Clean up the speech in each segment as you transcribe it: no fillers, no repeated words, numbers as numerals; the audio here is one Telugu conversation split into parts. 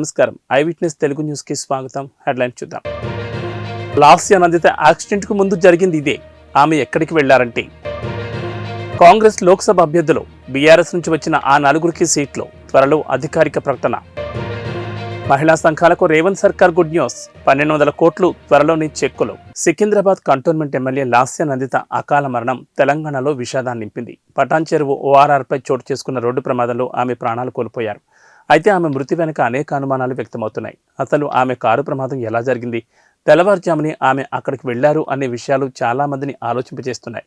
నమస్కారం. ఐ విట్నెస్ తెలుగు న్యూస్ కి స్వాగతం. హెడ్లైన్ చూద్దాం. లాస్య నందిత యాక్సిడెంట్ కు ముందు జరిగింది ఇదే. ఆమె ఎక్కడికి వెళ్లారంటే కాంగ్రెస్ లోక్సభ అభ్యర్థులు బీఆర్ఎస్ నుంచి వచ్చిన ఆ నలుగురికి సీట్లు, త్వరలో అధికారిక ప్రకటన. మహిళా సంఘాలకు రేవంత్ సర్కార్ గుడ్ న్యూస్. 1200 కోట్లు త్వరలోని చెక్కులు. సికింద్రాబాద్ కంటోన్మెంట్ ఎమ్మెల్యే లాస్య నందిత అకాల మరణం తెలంగాణలో విషాదాన్ని నింపింది. పటాన్ చెరువు ఓఆర్ఆర్పై చోటు చేసుకున్న రోడ్డు ప్రమాదంలో ఆమె ప్రాణాలు కోల్పోయారు. అయితే ఆమె మృతి వెనుక అనేక అనుమానాలు వ్యక్తమవుతున్నాయి. అసలు ఆమె కారు ప్రమాదం ఎలా జరిగింది, తెల్లవారుజాముని ఆమె అక్కడికి వెళ్లారు అనే విషయాలు చాలా మందిని ఆలోచింపజేస్తున్నాయి.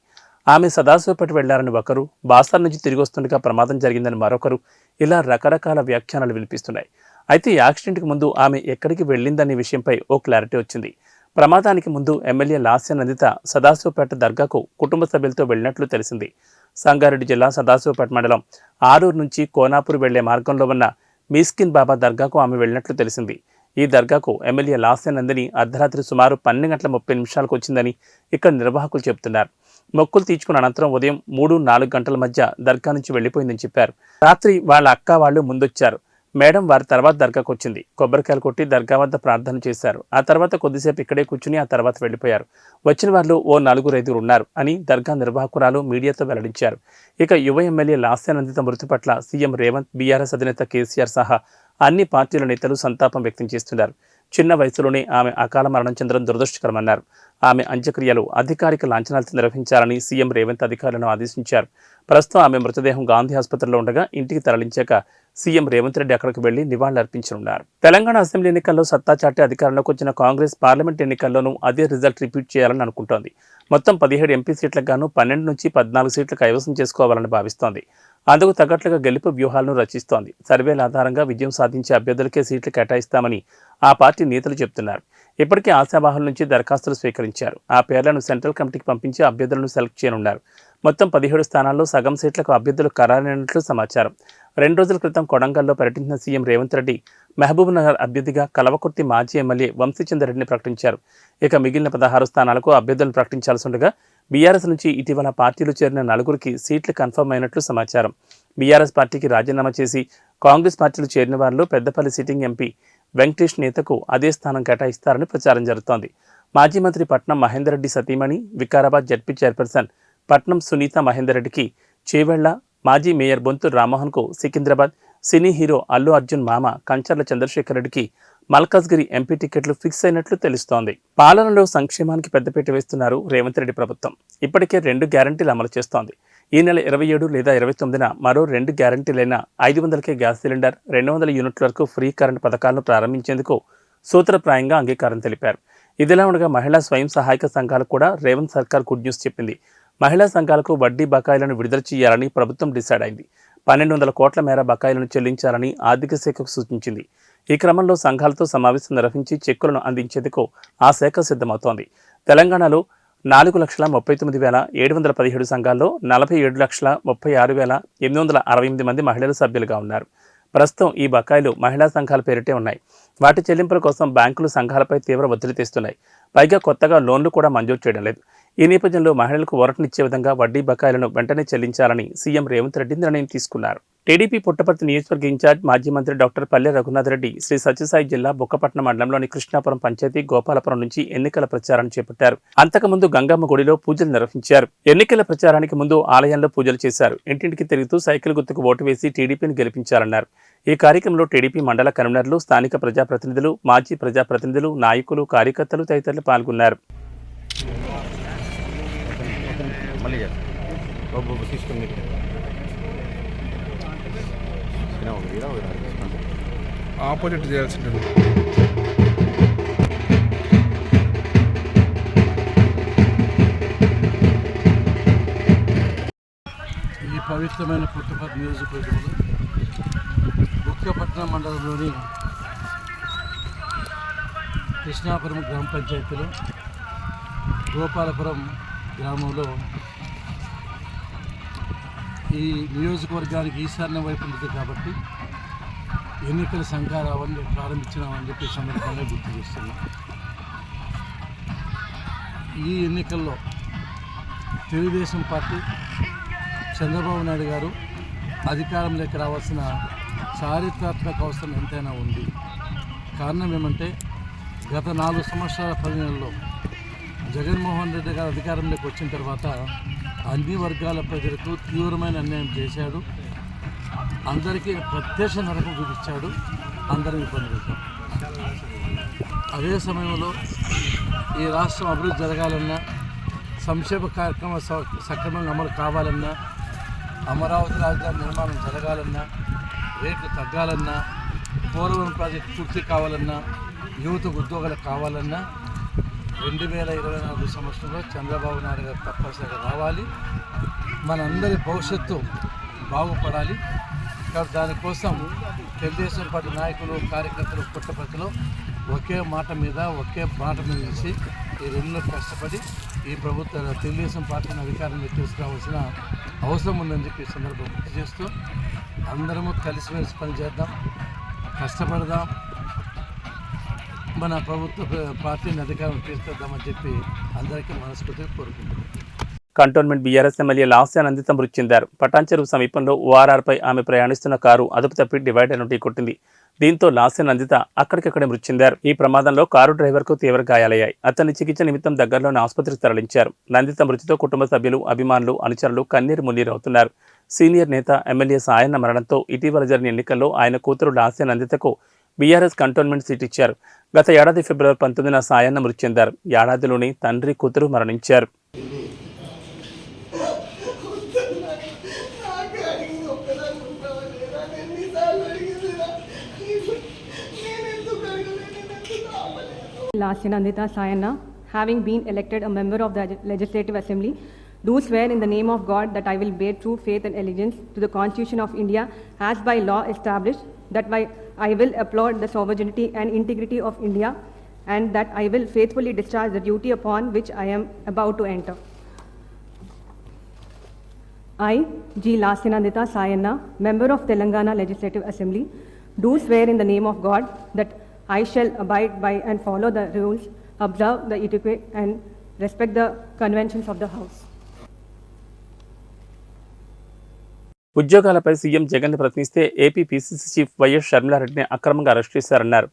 ఆమె సదాశివపేట వెళ్లారని ఒకరు, బాసర్ నుంచి తిరిగి వస్తుండగా ప్రమాదం జరిగిందని మరొకరు, ఇలా రకరకాల వ్యాఖ్యానాలు వినిపిస్తున్నాయి. అయితే యాక్సిడెంట్కి ముందు ఆమె ఎక్కడికి వెళ్ళిందనే విషయంపై ఓ క్లారిటీ వచ్చింది. ప్రమాదానికి ముందు ఎమ్మెల్యే లాస్య నందిత సదాశివపేట దర్గాకు కుటుంబ సభ్యులతో వెళ్ళినట్లు తెలిసింది. సంగారెడ్డి జిల్లా సదాశివపేట మండలం ఆరూరు నుంచి కోనాపూర్ వెళ్లే మార్గంలో ఉన్న మీస్కిన్ బాబా దర్గాకు ఆమె వెళ్ళినట్లు తెలిసింది. ఈ దర్గాకు ఎమ్మెల్యే లాస్య నందిని అర్ధరాత్రి సుమారు 12:30 వచ్చిందని ఇక్కడ నిర్వాహకులు చెబుతున్నారు. మొక్కులు తీర్చుకున్న అనంతరం ఉదయం 3-4 గంటల మధ్య దర్గా నుంచి వెళ్లిపోయిందని చెప్పారు. రాత్రి వాళ్ళ అక్క వాళ్ళు ముందొచ్చారు. మేడం వారి తర్వాత దర్గాకు వచ్చింది. కొబ్బరికాయలు కొట్టి దర్గా వద్ద ప్రార్థన చేశారు. ఆ తర్వాత కొద్దిసేపు ఇక్కడే కూర్చుని ఆ తర్వాత వెళ్లిపోయారు. వచ్చిన వాళ్ళు ఓ 4-5 ఉన్నారు అని దర్గా నిర్వాహకురాలు మీడియాతో వెల్లడించారు. ఇక యువ ఎమ్మెల్యే లాస్య నందిత మృతి పట్ల సీఎం రేవంత్, బీఆర్ఎస్ అధినేత కేసీఆర్ సహా అన్ని పార్టీల నేతలు సంతాపం వ్యక్తం చేస్తున్నారు. చిన్న వయసులోనే ఆమె అకాల మరణం చెందడం దురదృష్టకరమన్నారు. ఆమె అంత్యక్రియలు అధికారిక లాంఛనాలతో నిర్వహించాలని సీఎం రేవంత్ అధికారులను ఆదేశించారు. ప్రస్తుతం ఆమె మృతదేహం గాంధీ ఆసుపత్రిలో ఉండగా ఇంటికి తరలించాక సీఎం రేవంత్ రెడ్డి అక్కడికి వెళ్లి నివాళులర్పించనున్నారు. తెలంగాణ అసెంబ్లీ ఎన్నికల్లో సత్తా చాటే అధికారంలోకి వచ్చిన కాంగ్రెస్ పార్లమెంట్ ఎన్నికల్లోనూ అదే రిజల్ట్ రిపీట్ చేయాలని అనుకుంటోంది. మొత్తం 17 ఎంపీ సీట్లకు గాను 12 నుంచి 14 సీట్లు కైవసం చేసుకోవాలని భావిస్తోంది. అందుకు తగ్గట్లుగా గెలుపు వ్యూహాలను రచిస్తోంది. సర్వేల ఆధారంగా విజయం సాధించే అభ్యర్థులకే సీట్లు కేటాయిస్తామని ఆ పార్టీ నేతలు చెబుతున్నారు. ఇప్పటికే ఆశావాహుల నుంచి దరఖాస్తులు స్వీకరించారు. ఆ పేర్లను సెంట్రల్ కమిటీకి పంపించి అభ్యర్థులను సెలెక్ట్ చేయనున్నారు. మొత్తం 17 స్థానాల్లో సగం సీట్లకు అభ్యర్థులు ఖరారైనట్లు సమాచారం. 2 రోజుల క్రితం కొడంగల్లో పర్యటించిన సీఎం రేవంత్ రెడ్డి మహబూబ్ నగర్ అభ్యర్థిగా కలవకుర్తి మాజీ ఎమ్మెల్యే వంశీచంద్రెడ్డిని ప్రకటించారు. ఇక మిగిలిన 16 స్థానాలకు అభ్యర్థులను ప్రకటించాల్సి ఉండగా బీఆర్ఎస్ నుంచి ఇటీవల పార్టీలు చేరిన 4గురికి సీట్లు కన్ఫర్మ్ అయినట్లు సమాచారం. బీఆర్ఎస్ పార్టీకి రాజీనామా చేసి కాంగ్రెస్ పార్టీలు చేరిన వారిలో పెద్దపల్లి సిట్టింగ్ ఎంపీ వెంకటేష్ నేతకు అదే స్థానం కేటాయిస్తారని ప్రచారం జరుగుతోంది. మాజీ మంత్రి పట్నం మహేందర్ రెడ్డి సతీమణి, వికారాబాద్ జడ్పీ చైర్పర్సన్ పట్నం సునీత మహేందర్ రెడ్డికి చేవెళ్ల, మాజీ మేయర్ బొంతు రామ్మోహన్కు సికింద్రాబాద్, సినీ హీరో అల్లు అర్జున్ మామ కంచర్ల చంద్రశేఖర్ రెడ్డికి మల్కాజ్గిరి ఎంపీ టికెట్లు ఫిక్స్ అయినట్లు తెలుస్తోంది. పాలనలో సంక్షేమానికి పెద్దపీట వేస్తున్నారు రేవంత్ రెడ్డి ప్రభుత్వం. ఇప్పటికే 2 గ్యారంటీలు అమలు చేస్తోంది. ఈ నెల 27 లేదా 29న మరో 2 గ్యారంటీలైన 500కే గ్యాస్ సిలిండర్, 200 యూనిట్ల వరకు ఫ్రీ కరెంట్ పథకాలను ప్రారంభించేందుకు సూత్రప్రాయంగా అంగీకారం తెలిపారు. ఇదిలా ఉండగా మహిళా స్వయం సహాయక సంఘాలకు కూడా రేవంత్ సర్కార్ గుడ్ న్యూస్ చెప్పింది. మహిళా సంఘాలకు వడ్డీ బకాయిలను విడుదల చేయాలని ప్రభుత్వం డిసైడ్ అయింది. 1200 కోట్ల మేర బకాయిలను చెల్లించాలని ఆర్థిక శాఖకు సూచించింది. ఈ క్రమంలో సంఘాలతో సమావేశం నిర్వహించి చెక్కులను అందించేందుకు ఆ శాఖ సిద్ధమవుతోంది. తెలంగాణలో 4,39,717 సంఘాల్లో 47,36,868 మంది మహిళలు సభ్యులుగా ఉన్నారు. ప్రస్తుతం ఈ బకాయిలు మహిళా సంఘాల పేరిటే ఉన్నాయి. వాటి చెల్లింపుల కోసం బ్యాంకులు సంఘాలపై తీవ్ర ఒత్తిడి తెస్తున్నాయి. పైగా కొత్తగా లోన్లు కూడా మంజూరు చేయడం లేదు. ఈ నేపథ్యంలో మహిళలకు ఊరటనిచ్చే విధంగా వడ్డీ బకాయిలను వెంటనే చెల్లించాలని సీఎం రేవంత్ రెడ్డి నిర్ణయం తీసుకున్నారు. టీడీపీ పుట్టపర్తి నియోజకవర్గ ఇన్ఛార్జ్ మాజీ మంత్రి డాక్టర్ పల్లె రఘునాథ్ రెడ్డి శ్రీ సత్యసాయి జిల్లా బుక్కపట్నం మండలంలోని కృష్ణాపురం పంచాయతీ గోపాలపురం నుంచి ఎన్నికల ప్రచారాన్ని చేపట్టారు. అంతకుముందు గంగమ్మ గుడిలో పూజలు నిర్వహించారు. ఎన్నికల ప్రచారానికి ముందు ఆలయంలో పూజలు చేశారు. ఇంటింటికి తిరుగుతూ సైకిల్ గుర్తుకు ఓటు వేసి టీడీపీని గెలిపించారన్నారు. ఈ కార్యక్రమంలో టీడీపీ మండల కన్వీనర్లు, స్థానిక ప్రజాప్రతినిధులు, మాజీ ప్రజాప్రతినిధులు, నాయకులు, కార్యకర్తలు తదితరులు పాల్గొన్నారు. ఆపోజిట్ చేయాల్సింది. ఈ పవిత్రమైన పుట్టపర్తి నియోజకవర్గంలో బుక్కపట్నం మండలంలోని కృష్ణాపురం గ్రామ పంచాయతీలో గోపాలపురం గ్రామంలో ఈ నియోజకవర్గానికి ఈశాన్య వైపు ఉంది కాబట్టి ఎన్నికల సంఘారావన్నీ ప్రారంభించినామని చెప్పి సందర్భంగా గుర్తు చేస్తున్నాం. ఈ ఎన్నికల్లో తెలుగుదేశం పార్టీ చంద్రబాబు నాయుడు గారు అధికారంలోకి రావాల్సిన చారిత్రాత్మక అవసరం ఎంతైనా ఉంది. కారణం ఏమంటే గత 4 సంవత్సరాల 10 నెలల్లో జగన్మోహన్ రెడ్డి గారు అధికారంలోకి వచ్చిన తర్వాత అన్ని వర్గాల ప్రజలకు తీవ్రమైన అన్యాయం చేశాడు. అందరికీ ప్రత్యక్ష నరకం చూపించాడు. అందరం ఇబ్బంది పెట్టాం. అదే సమయంలో ఈ రాష్ట్రం అభివృద్ధి జరగాలన్నా, సంక్షేమ కార్యక్రమాలు సక్రమంగా అమలు కావాలన్నా, అమరావతి రాజధాని నిర్మాణం జరగాలన్నా, రేట్లు తగ్గాలన్నా, పోలవరం ప్రాజెక్టు పూర్తి కావాలన్నా, యువతకు ఉద్యోగాలు కావాలన్నా 2024 సంవత్సరంలో చంద్రబాబు నాయుడు గారు తప్పనిసరిగా రావాలి. మనందరి భవిష్యత్తు బాగుపడాలి. కాబట్టి దానికోసం తెలుగుదేశం పార్టీ నాయకులు, కార్యకర్తలు, పుట్టపర్తిలో ఒకే మాట మీద నిలిచి ఈ 2 నెలలు కష్టపడి ఈ ప్రభుత్వ తెలుగుదేశం పార్టీని అధికారంలో తీసుకురావాల్సిన అవసరం ఉందని చెప్పి ఈ సందర్భంగా గుర్తు చేస్తూ అందరము కలిసిమెలిసి పనిచేద్దాం, కష్టపడదాం, మన ప్రభుత్వ పార్టీని అధికారం తీసుకొద్దామని చెప్పి అందరికీ మనస్ఫూర్తిగా కోరుకుంటున్నాం. Cantonment BRS MLA Lasya Nanditha మృతి చెందారు. పటాన్చెరువు సమీపంలో ఓఆర్ఆర్పై ఆమె ప్రయాణిస్తున్న కారు అదుపు తప్పి డివైడర్ నుండి కొట్టింది. దీంతో లాస్య నందిత అక్కడికక్కడే మృతి చెందారు. ఈ ప్రమాదంలో కారు డ్రైవర్కు తీవ్ర గాయాలయ్యాయి. అతన్ని చికిత్స నిమిత్తం దగ్గరలోని ఆసుపత్రికి తరలించారు. నందిత మృతితో కుటుంబ సభ్యులు, అభిమానులు, అనుచరులు కన్నీరు మున్నీరవుతున్నారు. సీనియర్ నేత ఎమ్మెల్యే సాయన్న మరణంతో ఇటీవల జరిగిన ఎన్నికల్లో ఆయన కూతురు లాస్య నందితకు బీఆర్ఎస్ కంటోన్మెంట్ సీట్ ఇచ్చారు. గత ఏడాది ఫిబ్రవరి 19న సాయన్న మృతి చెందారు. ఏడాదిలోనే తండ్రి, కూతురు మరణించారు. Lasya Nandita Sayana, having been elected a member of the Legislative Assembly, do swear in the name of God that I will bear true faith and allegiance to the Constitution of India as by law established, that I will uphold the sovereignty and integrity of India, and that I will faithfully discharge the duty upon which I am about to enter. I, G. Lasya Nandita Sayana, member of Telangana Legislative Assembly, do swear in the name of God that I shall abide by and follow the rules, observe the etiquette and respect the conventions of the House. ఉద్యోగాలపై సీఎం జగన్ ప్రశ్నిస్తే ఏపీ పీసీసీ చీఫ్ వైఎస్ షర్మిలారెడ్డిని అక్రమంగా అరెస్ట్ చేశారన్నారు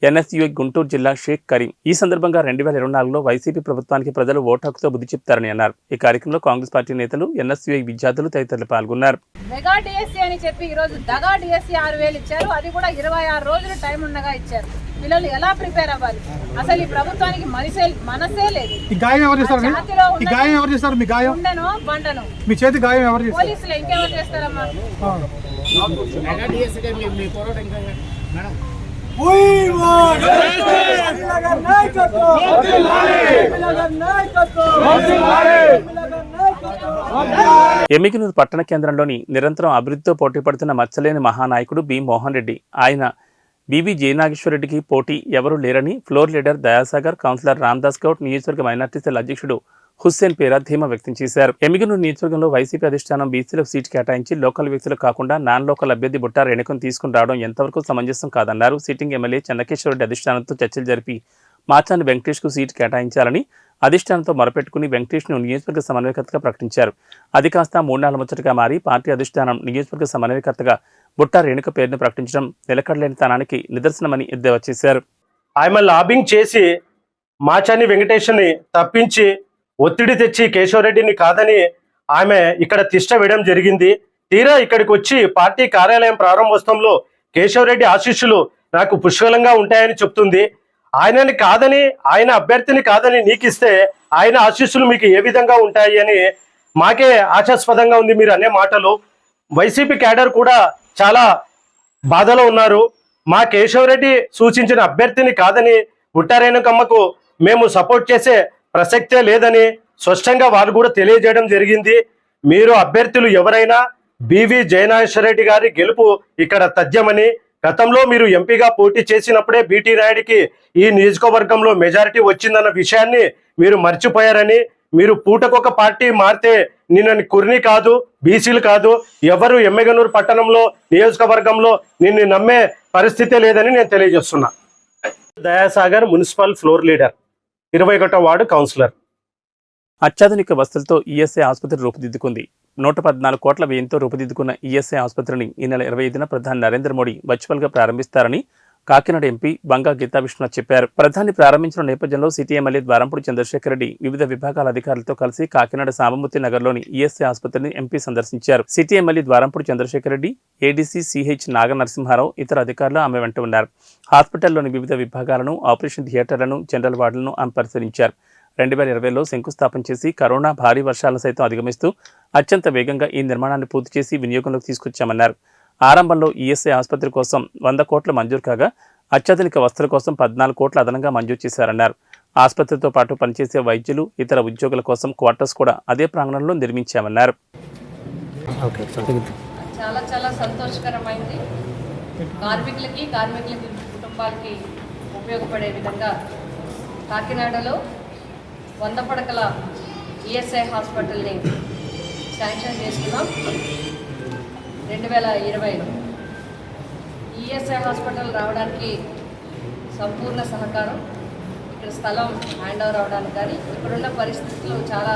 ఎన్ఎస్యూఐ గుంటూరు జిల్లా షేక్ కరీం. ఈ సందర్భంగా 2024లో వైసీపీ ప్రభుత్వానికి ప్రజలు ఓటు హక్కుతో బుద్ధి చెప్తారని అన్నారు. ఈ కార్యక్రమంలో కాంగ్రెస్ పార్టీ నేతలు, ఎన్ఎస్యూఐ విద్యార్థులు తదితరులు పాల్గొన్నారు. మెగా డిఎస్సీ అని చెప్పి ఈరోజు దగా డిఎస్సీ 6,000 ఇచ్చారు. అది కూడా 26 రోజులు టైం ఉండగా ఇచ్చారు. పిల్లలు ఎలా ప్రిపేర్ అవ్వాలి? అసలు ఈ ప్రభుత్వానికి మనసే లేదు. ఈ గాయం ఎవరు చేస్తారు? ఈ గాయం ఎవరు చేస్తారు? మీ గాయం ఉండను బండను మీ చేతి గాయం ఎవరు చేస్తారు? పోలీసులు ఇంకెవరు చేస్తారమ్మా? ఎమ్మిగనూరు పట్టణ కేంద్రంలోని నిరంతరం అభివృద్ధితో పోటీ పడుతున్న మచ్చలేని మహానాయకుడు బి మోహన్ రెడ్డి. ఆయన బీబీ జయనాగేశ్వరరెడ్డికి పోటీ ఎవరూ లేరని floor leader Dayasagar, councillor Ramdas Goud, నియోజకవర్గ మైనార్టీ సెల్ అధ్యక్షుడు హుస్సేన్ పేర ధీమా వ్యక్తం చేశారు. ఎమ్మిగనూరు నియోజకవర్గంలో వైసీపీ అధిష్టానం బీసీలకు సీటు కేటాయించి లోకల్ వ్యక్తులు కాకుండా నాన్ లోకల్ అభ్యర్థి బుట్టా రేణుకను తీసుకుని రావడం ఎంతవరకు సమంజసం కాదన్నారు. సిట్టింగ్ ఎమ్మెల్యే చెన్నకేశ్వరరెడ్డి అధిష్టానంతో చర్చలు జరిపి మాచాని వెంకటేష్కు సీటు కేటాయించాలని అధిష్టానంతో మొరపెట్టుకుని వెంకటేష్ను నియోజకవర్గ సమన్వయకర్తగా ప్రకటించారు. అది కాస్త 3 నెలల ముచ్చటగా మారి పార్టీ అధిష్టానం నియోజకవర్గ సమన్వయకర్తగా బుట్టా రేణుక పేరును ప్రకటించడం నిలకడలేని తనానికి నిదర్శనమని ఎద్దేవా చేశారు. ఆమె లాబింగ్ చేసి మాచాని వెంకటేష్ని తప్పించి ఒత్తిడి తెచ్చి కేశవరెడ్డిని కాదని ఆమె ఇక్కడ తిష్ట వేయడం జరిగింది. తీరా ఇక్కడికి వచ్చి పార్టీ కార్యాలయం ప్రారంభోత్సవంలో కేశవరెడ్డి ఆశీస్సులు నాకు పుష్కలంగా ఉంటాయని చెప్తుంది. ఆయనని కాదని, ఆయన అభ్యర్థిని కాదని నీకిస్తే ఆయన ఆశీస్సులు మీకు ఏ విధంగా ఉంటాయి అని మాకే ఆశాస్పదంగా ఉంది మీరు అనే మాటలు. వైసీపీ క్యాడర్ కూడా చాలా బాధలో ఉన్నారు. మా కేశవరెడ్డి సూచించిన అభ్యర్థిని కాదని బుట్టా రేణుకమ్మకు మేము సపోర్ట్ చేసే ప్రసక్తే లేదని స్పష్టంగా వారు కూడా తెలియజేయడం జరిగింది. మీరు అభ్యర్థులు ఎవరైనా బివి జయనాగేశ్వరరెడ్డి గారి గెలుపు ఇక్కడ తథ్యమని, గతంలో మీరు ఎంపీగా పోటీ చేసినప్పుడే బీటీ నాయుడికి ఈ నియోజకవర్గంలో మెజారిటీ వచ్చిందన్న విషయాన్ని మీరు మర్చిపోయారని, మీరు పూటకొక పార్టీ మారితే నిన్నని కుర్ని కాదు, బీసీలు కాదు, ఎవరు ఎమ్మిగనూరు పట్టణంలో నియోజకవర్గంలో నిన్ను నమ్మే పరిస్థితే లేదని నేను తెలియజేస్తున్నా. దయాసాగర్ మున్సిపల్ ఫ్లోర్ లీడర్, 21వ వార్డు కౌన్సిలర్. అత్యాధునిక వసతులతో ఈఎస్ఐ ఆసుపత్రి రూపుదిద్దుకుంది. 114 కోట్ల వ్యయంతో రూపుదిద్దుకున్న ఈఎస్ఐ ఆసుపత్రిని ఈ నెల 25న ప్రధాని నరేంద్ర మోడీ వర్చువల్గా ప్రారంభిస్తారని కాకినాడ ఎంపీ బంగా గీతా విశ్వనాథ్ చెప్పారు. ప్రధాని ప్రారంభించిన నేపథ్యంలో సిటీ ఎమ్మెల్యే ద్వారంపూడి చంద్రశేఖర్ రెడ్డి వివిధ విభాగాల అధికారులతో కలిసి కాకినాడ సామమూర్తి నగర్లోని ఈఎస్ఐ ఆసుపత్రిని ఎంపీ సందర్శించారు. City MLA Dwarampudi Chandrasekhar Reddy, ADC CH Naganarasimharao ఇతర అధికారులు ఆమె వెంట ఉన్నారు. హాస్పిటల్లోని వివిధ విభాగాలను, ఆపరేషన్ థియేటర్లను, జనరల్ వార్డులను ఆమె పరిశీలించారు. 2020లో శంకుస్థాపన చేసి కరోనా భారీ వర్షాలను సైతం అధిగమిస్తూ అత్యంత వేగంగా ఈ నిర్మాణాన్ని పూర్తి చేసి వినియోగంలోకి తీసుకొచ్చామన్నారు. ఆరంభంలో ఈఎస్ఐ ఆసుపత్రి కోసం 100 కోట్లు మంజూరు కాగా అత్యాధునిక వసతుల కోసం 14 కోట్లు అదనంగా మంజూరు చేశారన్నారు. ఆసుపత్రితో పాటు పనిచేసే వైద్యులు, ఇతర ఉద్యోగుల కోసం క్వార్టర్స్ కూడా అదే ప్రాంగణంలో నిర్మించామన్నారు. చాలా సంతోషకరమైంది. కార్మికులకి కుటుంబాలకి ఉపయోగపడే విధంగా కాకినాడలో 100 పడకల ఈఎస్ఐ హాస్పిటల్ని శాంక్షన్ చేసుకున్నాం 2020లో. ఈఎస్ఐ హాస్పిటల్ రావడానికి సంపూర్ణ సహకారం, ఇక్కడ స్థలం హ్యాండ్ ఓవర్ అవడానికి కానీ ఇక్కడున్న పరిస్థితులు చాలా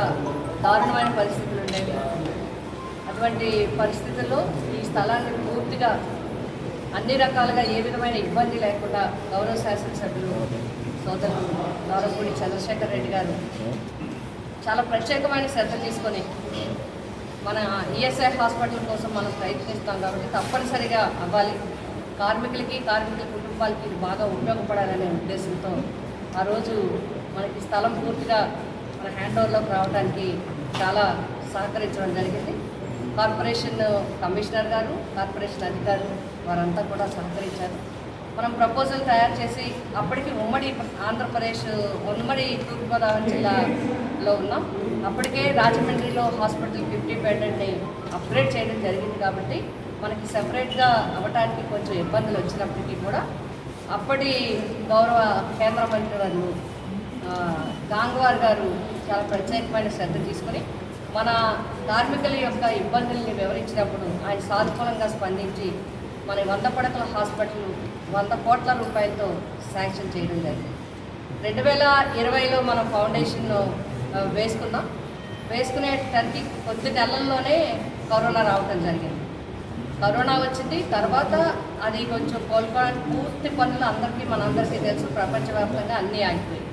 దారుణమైన పరిస్థితులు ఉండేవి. అటువంటి పరిస్థితుల్లో ఈ స్థలాన్ని పూర్తిగా అన్ని రకాలుగా ఏ విధమైన ఇబ్బంది లేకుండా గౌరవ శాసనసభ్యులు సోదరులు ద్వారంపూడి చంద్రశేఖర్ రెడ్డి గారు చాలా ప్రత్యేకమైన శ్రద్ధ తీసుకొని మన ఈఎస్ఐ హాస్పిటల్ కోసం మనం ప్రయత్నిస్తాం కాబట్టి తప్పనిసరిగా అవ్వాలి. కార్మికుల కుటుంబాలకి ఇది బాగా ఉపయోగపడాలనే ఉద్దేశంతో ఆ రోజు మనకి స్థలం పూర్తిగా మన హ్యాండ్ ఓవర్లోకి రావడానికి చాలా సహకరించడం జరిగింది. కార్పొరేషన్ కమిషనర్ గారు, కార్పొరేషన్ అధికారులు వారంతా కూడా సహకరించారు. మనం ప్రపోజల్ తయారు చేసి అప్పటికి ఉమ్మడి ఆంధ్రప్రదేశ్, ఉమ్మడి తూర్పుగోదావరి జిల్లాలో ఉన్నాం. అప్పటికే రాజమండ్రిలో హాస్పిటల్ 50 బెడ్ని అప్గ్రేడ్ చేయడం జరిగింది కాబట్టి మనకి సెపరేట్గా అవ్వడానికి కొంచెం ఇబ్బందులు వచ్చినప్పటికీ కూడా అప్పటి గౌరవ కేంద్ర మంత్రి వారు గాంగ్వార్ గారు చాలా ప్రత్యేకమైన శ్రద్ధ తీసుకొని మన కార్మికుల యొక్క ఇబ్బందుల్ని వివరించినప్పుడు ఆయన సానుకూలంగా స్పందించి మన 100 పడకల హాస్పిటల్ 100 కోట్ల రూపాయలతో శాంక్షన్ చేయడం జరిగింది. 2020లో మనం ఫౌండేషన్ వేసుకున్నాం. వేసుకునేటానికి కొద్ది నెలల్లోనే కరోనా రావడం జరిగింది. కరోనా వచ్చింది. తర్వాత అది కొంచెం కోలుకోవడానికి పూర్తి పనులు మనందరికీ తెలుసు, ప్రపంచవ్యాప్తంగా అన్నీ ఆగిపోయాయి.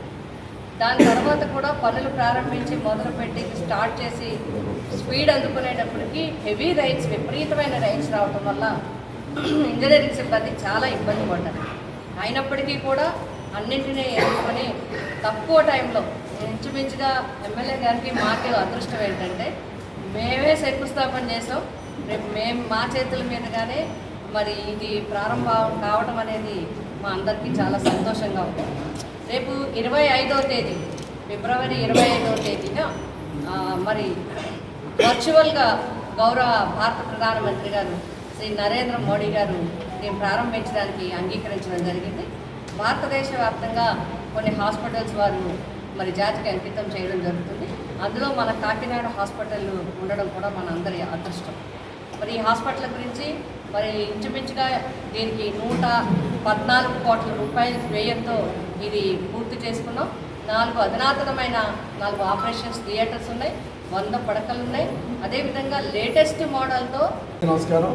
దాని తర్వాత కూడా పనులు ప్రారంభించి మొదలుపెట్టి స్టార్ట్ చేసి స్పీడ్ అందుకునేటప్పటికి హెవీ రైన్స్, విపరీతమైన రైన్స్ రావడం వల్ల ఇంజనీరింగ్ సిబ్బంది చాలా ఇబ్బంది పడ్డారు. అయినప్పటికీ కూడా అన్నింటినీ ఎదుర్కొని తక్కువ టైంలో ఇంచుమించుగా ఎమ్మెల్యే గారికి మాకు అదృష్టం ఏంటంటే మేమే శంకుస్థాపన చేసాం. రేపు మా చేతుల మీదుగానే మరి ఇది ప్రారంభం కావడం అనేది మా అందరికీ చాలా సంతోషంగా ఉంది. రేపు 25వ తేదీ ఫిబ్రవరి 25వ తేదీన మరి వర్చువల్గా గౌరవ భారత ప్రధానమంత్రి గారు శ్రీ నరేంద్ర మోడీ గారు దీన్ని ప్రారంభించడానికి అంగీకరించడం జరిగింది. భారతదేశ వ్యాప్తంగా కొన్ని హాస్పిటల్స్ వారు మరి జాతికి అంకితం చేయడం జరుగుతుంది. అందులో మన కాకినాడ హాస్పిటల్ ఉండడం కూడా మన అందరి అదృష్టం. మరి ఈ హాస్పిటల్ గురించి మరి ఇంచుమించుగా దీనికి 114 కోట్ల రూపాయల వ్యయంతో ఇది పూర్తి చేసుకున్నాం. 4 అధునాతనమైన 4 ఆపరేషన్స్ థియేటర్స్ ఉన్నాయి, 100 పడకలు ఉన్నాయి. అదేవిధంగా లేటెస్ట్ మోడల్తో. నమస్కారం.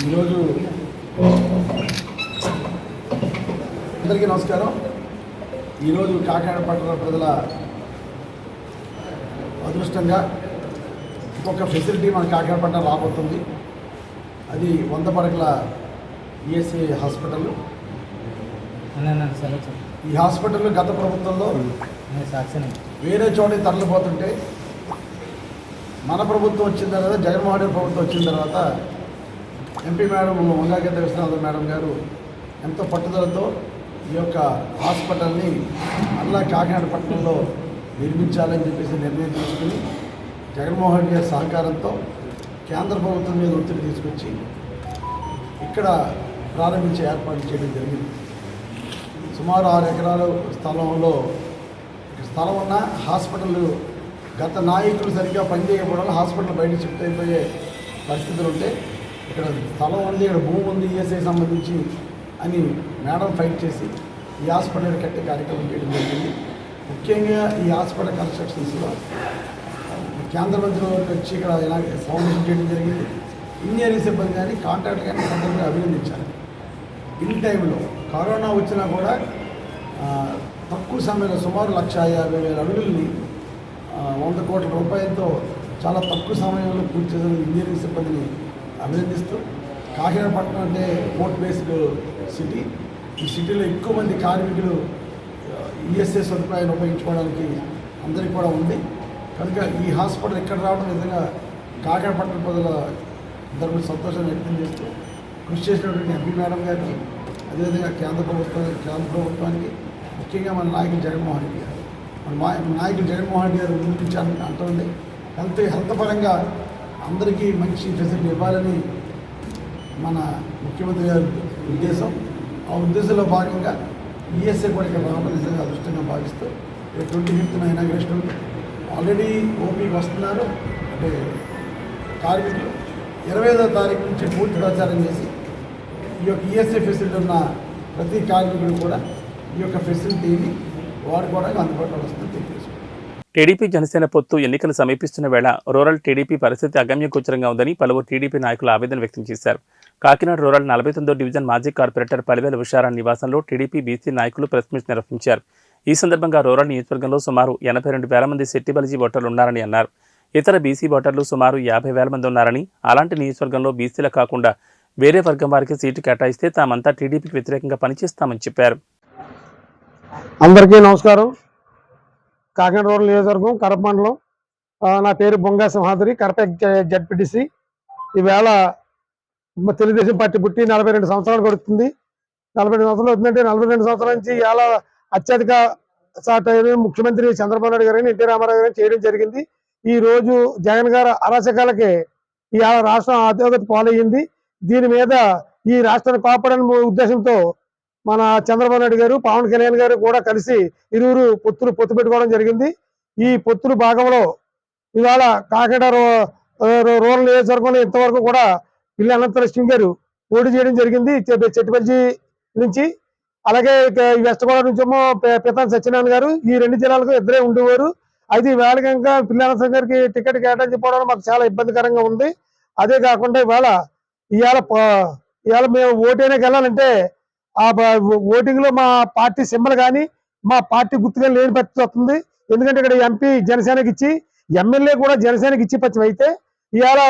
ఈరోజు అందరికీ నమస్కారం. ఈరోజు కాకినాడ పట్టణ ప్రజల అదృష్టంగా ఇంకొక ఫెసిలిటీ మన కాకినాడ పట్టణం రాబోతుంది. అది 100 పడకల ఈఎస్ఐ హాస్పిటల్. ఈ హాస్పిటల్ గత ప్రభుత్వంలో వేరే చోటకి తరలిపోతుంటే మన ప్రభుత్వం వచ్చిన తర్వాత, జగన్మోహన్ రెడ్డి ప్రభుత్వం వచ్చిన తర్వాత MP madam Vanga Geetha Viswanath madam గారు ఎంతో పట్టుదలతో ఈ యొక్క హాస్పిటల్ని మళ్ళా కాకినాడ పట్టణంలో నిర్మించాలని చెప్పేసి నిర్ణయం తీసుకుని జగన్మోహన్ రెడ్డి గారి సహకారంతో కేంద్ర ప్రభుత్వం మీద ఒత్తిడి తీసుకొచ్చి ఇక్కడ ప్రారంభించే ఏర్పాటు చేయడం జరిగింది. సుమారు 6 ఎకరాల స్థలంలో స్థలం ఉన్న హాస్పిటల్ గత నాయకులు సరిగ్గా పనిచేయకపోవడం వల్ల హాస్పిటల్ బయట షిఫ్ట్ అయిపోయే పరిస్థితులు ఉంటే ఇక్కడ స్థలం ఉంది, ఇక్కడ భూమి ఉంది ఈఎస్ఐ సంబంధించి అని మేడం ఫైట్ చేసి ఈ హాస్పిటల్ కట్టే కార్యక్రమం చేయడం జరిగింది. ముఖ్యంగా ఈ హాస్పిటల్ కన్స్ట్రక్షన్స్లో కేంద్ర మంత్రి వచ్చి ఇక్కడ ఫౌండేషన్ చేయడం జరిగింది. ఇంజనీరింగ్ సిబ్బంది కానీ కాంట్రాక్ట్ కానీ సందర్భంగా అభినందించాలి. ఇన్ టైంలో కరోనా వచ్చినా కూడా తక్కువ సమయంలో సుమారు 1,50,000 అడుగుల్ని 100 కోట్ల రూపాయలతో చాలా తక్కువ సమయంలో పూర్తి చేసిన ఇంజనీరింగ్ సిబ్బందిని అభినందిస్తూ, కాకినాడ పట్టణం అంటే పోర్ట్ బేస్డ్ సిటీ. ఈ సిటీలో ఎక్కువ మంది కార్మికులు ఈఎస్ఐ సదుపాయాన్ని ఉపయోగించుకోవడానికి అందరికీ కూడా ఉంది. కనుక ఈ హాస్పిటల్ ఇక్కడ రావడం నిజంగా కాకినాడ పట్టణ ప్రజల అందరూ సంతోషాన్ని వ్యక్తం చేస్తూ కృషి చేసినటువంటి ఎంపీ మేడం గారికి, అదేవిధంగా కేంద్ర ప్రభుత్వానికి, ముఖ్యంగా మన నాయకులు జగన్మోహన్ రెడ్డి గారు, మన నాయకులు జగన్మోహన్ రెడ్డి గారు ముందు నుంచి అంటుంది హెల్త్ పరంగా అందరికీ మంచి ఫెసిలిటీ ఇవ్వాలని మన ముఖ్యమంత్రి గారి ఉద్దేశం. ఆ ఉద్దేశంలో భాగంగా ఈఎస్ఐ కూడా ఇక్కడ రావడం నిజంగా అదృష్టంగా భావిస్తూ 25th ఇనాగ్రేషన్ ఆల్రెడీ ఓపీకి వస్తున్నారు. అంటే కార్మికులు 25వ తారీఖు నుంచి పూర్తి ప్రచారం చేసి ఈ యొక్క ఈఎస్ఐ ఫెసిలిటీ ఉన్న ప్రతి కార్మికుడు కూడా ఈ యొక్క ఫెసిలిటీని వాడుకోవడానికి అందుబాటులో వస్తుందని తెలియజేసుకుంటారు. టీడీపీ జనసేన పొత్తు ఎన్నికలు సమీపిస్తున్న వేళ రూరల్ టీడీపీ పరిస్థితి అగమ్యగోచరంగా ఉందని పలువురు టీడీపీ నాయకులు ఆవేదన వ్యక్తం చేశారు. కాకినాడ రూరల్ 49వ డివిజన్ మాజీ కార్పొరేటర్ పలివేల ఉషారాణి నివాసంలో టీడీపీ బీసీ నాయకులు ప్రెస్ మీట్ నిర్వహించారు. ఈ సందర్భంగా రూరల్ నియోజకవర్గంలో సుమారు 82,000 మంది శెట్టిబలిజీ ఓటర్లు ఉన్నారని అన్నారు. ఇతర బీసీ ఓటర్లు సుమారు 50,000 మంది ఉన్నారని, అలాంటి నియోజకవర్గంలో బీసీలు కాకుండా వేరే వర్గం వారికి సీటు కేటాయిస్తే తామంతా టీడీపీకి వ్యతిరేకంగా పనిచేస్తామని చెప్పారు. అందరికీ నమస్కారం. కాకినాడ రూరల్ నియోజకవర్గం కరప మండలం. నా పేరు బొంగా సింహాద్రి, కరప జడ్పీటీసీ. ఈవేళ తెలుగుదేశం పార్టీ పుట్టి 42 సంవత్సరాలు గడుస్తుంది. 42 సంవత్సరాలు అవుతుందంటే 42 సంవత్సరాల నుంచి ఇవాళ అత్యధిక ముఖ్యమంత్రి చంద్రబాబు నాయుడు గారిని, ఎన్టీ రామారావు గారిని చేయడం జరిగింది. ఈ రోజు జగన్ గారు అరాచకాలకి ఇవాళ రాష్ట్రం అధోగతి పాలయ్యింది. దీని మీద ఈ రాష్ట్రాన్ని కాపాడని ఉద్దేశంతో మన చంద్రబాబు నాయుడు గారు, పవన్ కళ్యాణ్ గారు కూడా కలిసి ఇరువురు పొత్తు పెట్టుకోవడం జరిగింది. ఈ పొత్తుల భాగంలో ఇవాళ కాకినాడ రూరల్ నియోజకవర్గంలో ఇంతవరకు కూడా పిల్లి అనంతలక్ష్మి గారు పోటీ చేయడం జరిగింది చెట్టుపల్లి నుంచి. అలాగే వెస్ట్ గోదావరి నుంచేమో పితాని సత్యనారాయణ గారు. ఈ 2 జిల్లాలకు ఇద్దరే ఉండేవారు. అయితే ఈవేళ కనుక పిల్లి అనంతలక్ష్మి గారికి టికెట్ కేటాయించుకోవడం మాకు చాలా ఇబ్బందికరంగా ఉంది. అదే కాకుండా ఇవాళ మేము ఓటేనకి వెళ్ళాలంటే ఆ ఓటింగ్ లో మా పార్టీ సింబల్ కానీ మా పార్టీ గుర్తుగా లేని పరిస్థితి వస్తుంది. ఎందుకంటే ఇక్కడ ఎంపీ జనసేనకి ఇచ్చి, ఎమ్మెల్యే కూడా జనసేనకి ఇచ్చి పచ్చి అయితే ఇవాళ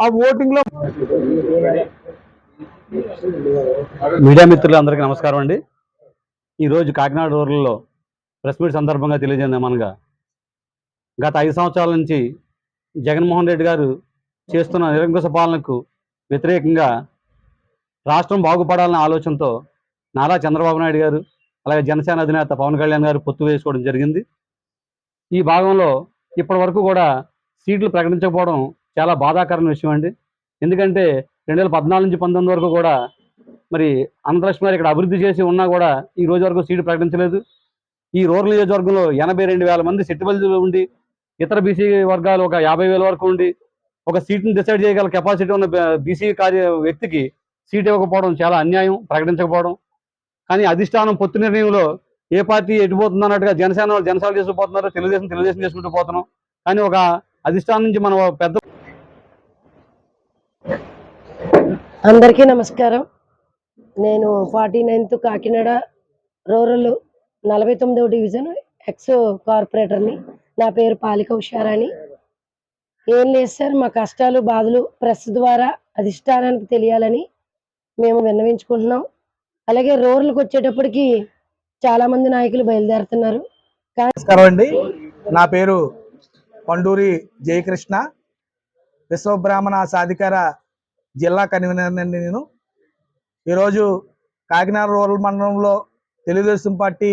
ఆ ఓటింగ్ లో. మీడియా మిత్రులు అందరికీ నమస్కారం అండి. ఈరోజు కాకినాడ రూరల్లో ప్రెస్ మీట్ సందర్భంగా తెలియజేయమనగా, గత 5 సంవత్సరాల నుంచి జగన్మోహన్ రెడ్డి గారు చేస్తున్న నిరంకుశ పాలనకు వ్యతిరేకంగా రాష్ట్రం బాగుపడాలనే ఆలోచనతో నారా చంద్రబాబు నాయుడు గారు, అలాగే జనసేన అధినేత పవన్ కళ్యాణ్ గారు పొత్తు వేసుకోవడం జరిగింది. ఈ భాగంలో ఇప్పటి వరకు కూడా సీట్లు ప్రకటించకపోవడం చాలా బాధాకరమైన విషయం అండి. ఎందుకంటే 2014 నుంచి 19 వరకు కూడా మరి అనంతలక్ష్మి గారు ఇక్కడ అభివృద్ధి చేసి ఉన్నా కూడా ఈ రోజు వరకు సీటు ప్రకటించలేదు. ఈ రూరల్ నియోజకవర్గంలో 82,000 మంది శెట్టిబలిజీలు ఉండి, ఇతర బీసీ వర్గాలు ఒక 50,000 వరకు ఉండి, ఒక సీట్ని డిసైడ్ చేయగల కెపాసిటీ ఉన్న బీసీ వ్యక్తికి సీట్ ఇవ్వకపోవడం చాలా అన్యాయం, ప్రకటించకపోవడం. కానీ అధిష్టానం పొత్తు నిర్ణయంలో ఏ పార్టీ ఎటుపోతుంది అన్నట్టుగా జనసేన చేసుకుపోతున్నారు, తెలుగుదేశం చేసుకుంటూ పోతున్నాం. కానీ ఒక అధిష్టానం నుంచి మన పెద్ద. అందరికీ నమస్కారం. నేను 49th కాకినాడ రూరల్ 49వ డివిజన్ ఎక్స్ కార్పొరేటర్ని. నా పేరు పాలిక ఉషారాణి. ఏం లేదు సార్, మా కష్టాలు బాధలు ప్రెస్ ద్వారా అధిష్టానానికి తెలియాలని మేము విన్నవించుకుంటున్నాం. అలాగే రూరల్కి వచ్చేటప్పటికి చాలా మంది నాయకులు బయలుదేరుతున్నారు. నమస్కారం అండి. నా పేరు పండూరి జయకృష్ణ, విశ్వబ్రాహ్మణ సాధికార జిల్లా కన్వీనర్ అండి. నేను ఈరోజు కాకినాడ రూరల్ మండలంలో తెలుగుదేశం పార్టీ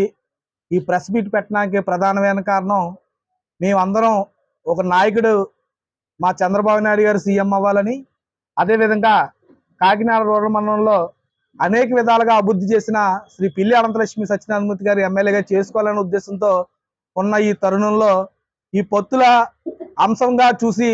ఈ ప్రెస్ మీట్ పెట్టడానికి ప్రధానమైన కారణం, మేమందరం ఒక నాయకుడు మా చంద్రబాబు నాయుడు గారు సీఎం అవ్వాలని, అదేవిధంగా కాకినాడ రూరల్ మండలంలో అనేక విధాలుగా అభివృద్ధి చేసిన శ్రీ పిల్లి అనంతలక్ష్మి సత్యనారాయణమూర్తి గారు ఎమ్మెల్యేగా చేసుకోవాలనే ఉద్దేశంతో ఉన్న ఈ తరుణంలో ఈ పొత్తుల అంశంగా చూసి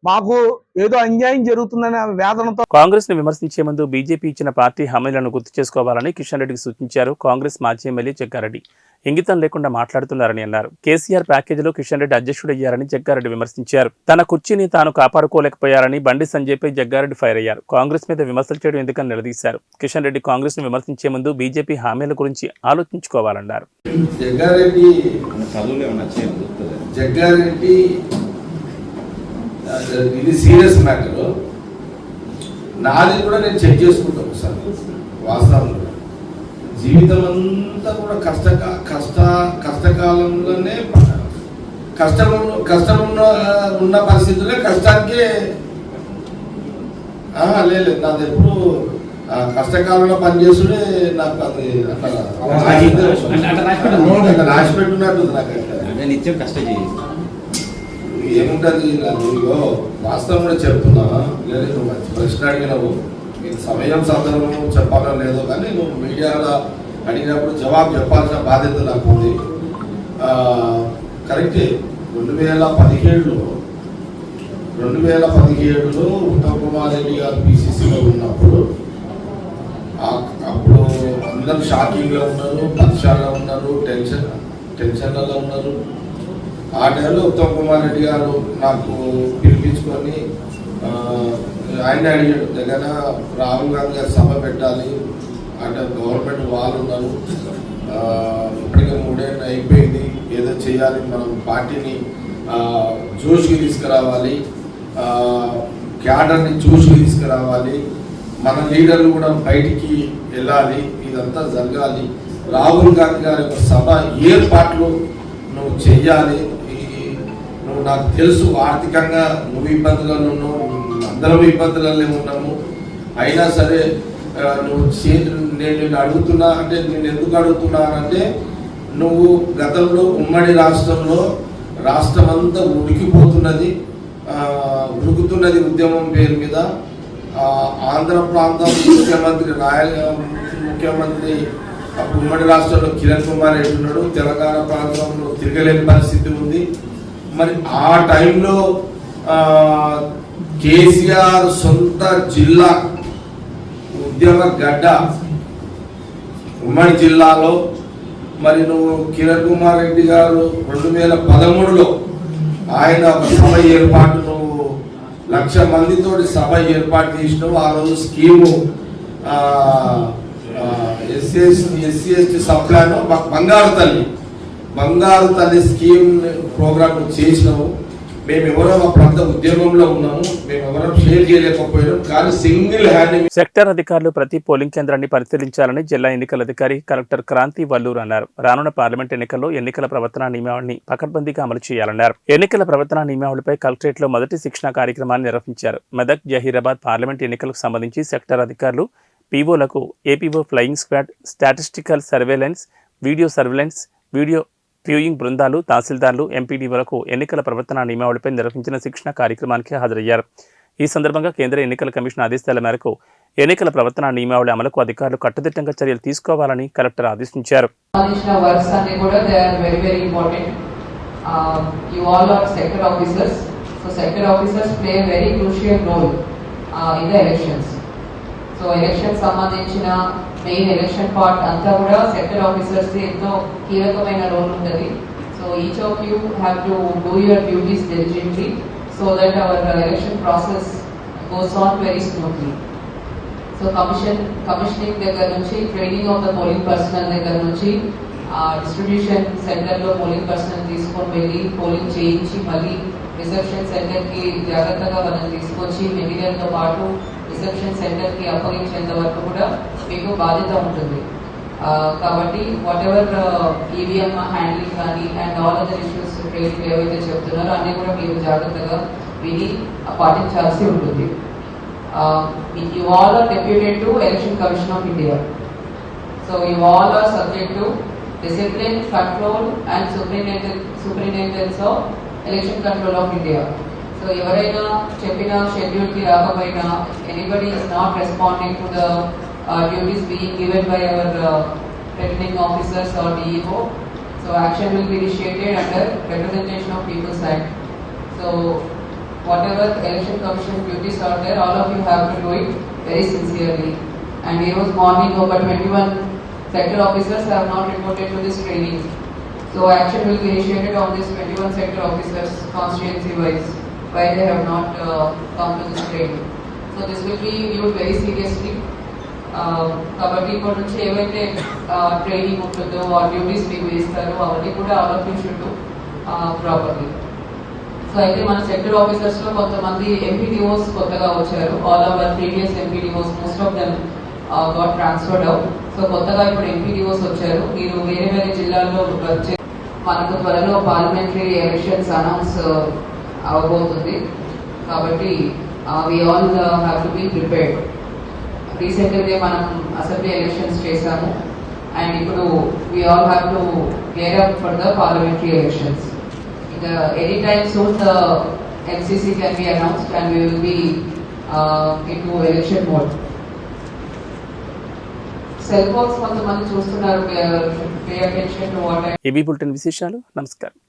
మాకు ఏదో అన్యాయం జరుగుతుందనే వేదనతో కాంగ్రెస్ ని విమర్శించే ముందు బీజేపీ ఇచ్చిన పార్టీ హామీలను గుర్తు చేసుకోవాలని కిషన్ రెడ్డికి సూచించారు కాంగ్రెస్ మాజీ ఎమ్మెల్యే జగ్గారెడ్డి. ఇంగితం లేకుండా మాట్లాడుతున్నారని అన్నారు. కేసీఆర్ ప్యాకేజీలో కిషన్ రెడ్డి అధ్యక్షుడయ్యారని జగ్గారెడ్డి విమర్శించారు. తన కుర్చీని తాను కాపాడుకోలేకపోయారని బండి సంజయ్పై జగ్గారెడ్డి ఫైర్ అయ్యారు. కాంగ్రెస్ మీద విమర్శలు చేయడం ఎందుకని నిలదీశారు. కిషన్ రెడ్డి కాంగ్రెస్ ను విమర్శించే ముందు బీజేపీ హామీల గురించి ఆలోచించుకోవాలన్నారు. జగ్గారెడ్డి ఇది సీరియస్ మ్యాటర్. నాది కూడా నేను చెక్ చేసుకుంటాను సార్. వాస్తవంలో జీవితం అంతా కూడా కష్టకాలంలోనే కష్టం ఉన్న పరిస్థితుల్లో కష్టానికే లేదు. నాది ఎప్పుడు కష్టకాలంలో పనిచేస్తుంటే నాకు అది అట్లా రాసిపెట్టున్నట్టు నాకు నిత్యం కష్టం ఏముంటుంది. నువ్వు వాస్తవం కూడా చెప్తున్నా. లేదా నువ్వు మంచి ప్రశ్న అడిగినావు, నీకు సమయం సందర్భం చెప్పాలో లేదో కానీ నువ్వు మీడియాలో అడిగినప్పుడు జవాబు చెప్పాల్సిన బాధ్యత నాకు ఉంది. కరెక్టే. 2017లో ఉత్తమ్ కుమార్ రెడ్డి గారు పిసిసిలో ఉన్నప్పుడు అప్పుడు అందరూ షాకింగ్లో ఉన్నారు, పక్షాల్లో ఉన్నారు, టెన్షన్లలో ఉన్నారు. ఆ టైంలో ఉత్తమ్ కుమార్ రెడ్డి గారు నాకు పిలిపించుకొని ఆయన అడిగాడు, దగ్గర రాహుల్ గాంధీ గారు సభ పెట్టాలి అంటే గవర్నమెంట్ వాళ్ళు ఉన్నారు, ఇప్పటికే 3 ఏళ్ళు అయిపోయింది, ఏదో చేయాలి, మనం పార్టీని జోష్కి తీసుకురావాలి, క్యాడర్ని జోష్కి తీసుకురావాలి, మన లీడర్లు కూడా బయటికి వెళ్ళాలి, ఇదంతా జరగాలి, రాహుల్ గాంధీ గారి యొక్క సభ ఏర్పాట్లు నువ్వు చెయ్యాలి. నువ్వు నాకు తెలుసు ఆర్థికంగా నువ్వు ఇబ్బందులలో ఉన్నావు, అందరం ఇబ్బందులలో ఉన్నాము, అయినా సరే నువ్వు నేను అడుగుతున్నా అంటే నేను ఎందుకు అడుగుతున్నానంటే నువ్వు గతంలో ఉమ్మడి రాష్ట్రం అంతా ఉడుకుతున్నది ఉద్యమం పేరు మీద. ఆంధ్ర ప్రాంతం ముఖ్యమంత్రి అప్పుడు ఉమ్మడి రాష్ట్రంలో కిరణ్ కుమార్ రెడ్డి ఉన్నాడు, తెలంగాణ ప్రాంతంలో తిరగలేని పరిస్థితి ఉంది. మరి ఆ టైంలో కేసీఆర్ సొంత జిల్లా ఉద్యమ గడ్డ ఉమ్మడి జిల్లాలో మరి నువ్వు కిరణ్ కుమార్ రెడ్డి గారు 2013లో ఆయన ఒక సభ ఏర్పాటు, నువ్వు 1,00,000 మందితోటి సభ ఏర్పాటు చేసినావు. ఆ రోజు స్కీము SC/ST సప్లాను బంగారు తల్లి స్కీమ్ ప్రోగ్రామ్ చేసినాము. మేమెవరో మా ప్రాంత ఉద్యోగంలో ఉన్నాము, మేమెవరో షేర్ చేయలేకపోయినాం, కానీ సింగిల్ హ్యాండ్. సెక్టర్ అధికారులు ప్రతి పోలింగ్ కేంద్రాన్ని పరిశీలించాలని జిల్లా ఎన్నికల అధికారి కలెక్టర్ క్రాంతి వల్లూరు అన్నారు. రానున్న పార్లమెంట్ ఎన్నికల్లో ఎన్నికల ప్రవర్తన నియమావళిని పకడ్బందీగా అమలు చేయాలన్నారు. ఎన్నికల ప్రవర్తన నియమావళిపై కలెక్టరేట్ లో మొదటి శిక్షణ కార్యక్రమాన్ని నిర్వహించారు. మెదక్, జహీరాబాద్ పార్లమెంట్ ఎన్నికలకు సంబంధించి సెక్టర్ అధికారులు పీఓలకు APO flying squad, statistical surveillance, video surveillance, video viewing బృందాలు, తహసీల్దార్లు, ఎంపీడీఓలకు ఎన్నికల ప్రవర్తన నియమావళిపై నిర్వహించిన శిక్షణ కార్యక్రమానికి హాజరయ్యారు. ఈ సందర్భంగా కేంద్ర ఎన్నికల కమిషన్ ఆదేశాల మేరకు ఎన్నికల ప్రవర్తన నియమావళి అమలుకు అధికారులు కట్టుదిట్టంగా చర్యలు తీసుకోవాలని కలెక్టర్ ఆదేశించారు. సో ఎలక్షన్ సంబంధించిన మెయిన్ ఎలక్షన్ పార్ట్ అంతా కూడా సెక్టర్ ఆఫీసర్స్ ఎంతో కీలకమైన రోల్ ఉంటుంది. So each of you have to do your duties diligently so that hour election process goes on very smoothly. So commissioning దగ్గర నుంచి, training of the polling personnel దగ్గర నుంచి, డిస్ట్రిబ్యూషన్ సెంటర్లో పోలింగ్ పర్సనల్ తీసుకొని వెళ్ళి పోలింగ్ చేయించి మళ్ళీ రిసెప్షన్ సెంటర్కి జాగ్రత్తగా వాళ్ళని తీసుకొచ్చి మెటీరియల్తో పాటు రిసెప్షన్ సెంటర్కి అప్పగించేంత వరకు కూడా మీకు బాధ్యత ఉంటుంది. కాబట్టి వాట్ ఎవర్ ఈవీఎం హ్యాండ్లింగ్ కానీ and all other issues training ఏవైతే చెప్తున్నారో అన్నీ కూడా మీరు జాగ్రత్తగా విని పాటించాల్సి ఉంటుంది. You all are deputed to election commission of India. So you all are subject to discipline, control and superintendence of election control of India. So ఎవరైనా చెప్పిన షెడ్యూల్కి రాకపోయినా, anybody is not responding to the duties being given by our returning officers or DEO, so action will be initiated under Representation of People's Act. So whatever election commission duties are there, all of you have to do it very sincerely. And it was morning over 21 sector officers have not reported to this training. So action will be initiated on this 21 sector officers constituency wise why they have not come to this training. So this will be viewed very seriously. కాబట్టి ఇప్పటి నుంచి ఏవైతే ట్రైనింగ్ ఉంటుందో ఆ డ్యూటీస్ మీకు వేస్తారో అవన్నీ కూడా ఆలోచించుంటూ ప్రాపర్లీ. సో అయితే మన సెక్టర్ ఆఫీసర్స్లో కొంతమంది ఎంపీడీఓస్ కొత్తగా వచ్చారు. All our previous MPDOs most of them got transferred out. So కొత్తగా ఇప్పుడు ఎంపీడీఓస్ వచ్చారు. మీరు వేరే వేరే జిల్లాల్లో వచ్చే మనకు త్వరలో పార్లమెంటరీ ఎలక్షన్స్ అనౌన్స్ అవబోతుంది. కాబట్టి we all have to be prepared. రీసెంట్గా మనం అసెంబ్లీ ఎలక్షన్స్ చేశాము అండ్ ఇప్పుడు we all have to gear up for the parliamentary elections. Any time soon the MCC can be announced and we will be into election mode. Cell phones కొంతమంది చూస్తున్నారు. Pay attention to what AB bulletin విశేషాలు. నమస్కారం.